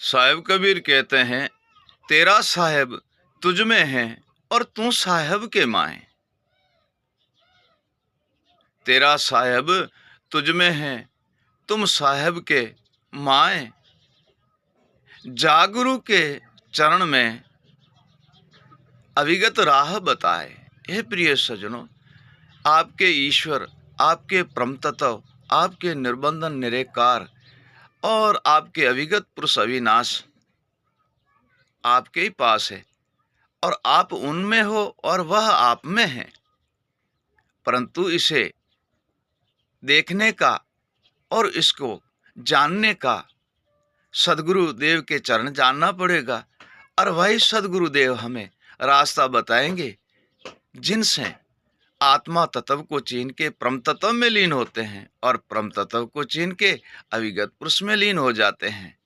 साहिब कबीर कहते हैं, तेरा साहेब तुझ में है और तू साहेब के माए। तेरा साहेब तुझ में है, तुम साहेब के माए। जागुरु के चरण में अविगत राह बताए। हे प्रिय सज्जनों, आपके ईश्वर, आपके परम तत्व, आपके निर्बंधन निरेकार और आपके अविगत पुरुष अविनाश आपके ही पास है और आप उनमें हो और वह आप में है। परंतु इसे देखने का और इसको जानने का सदगुरु देव के चरण जानना पड़ेगा और वही सदगुरु देव हमें रास्ता बताएंगे, जिनसे आत्मा तत्व को चीन के परम तत्व में लीन होते हैं और परम तत्व को चीन के अविगत पुरुष में लीन हो जाते हैं।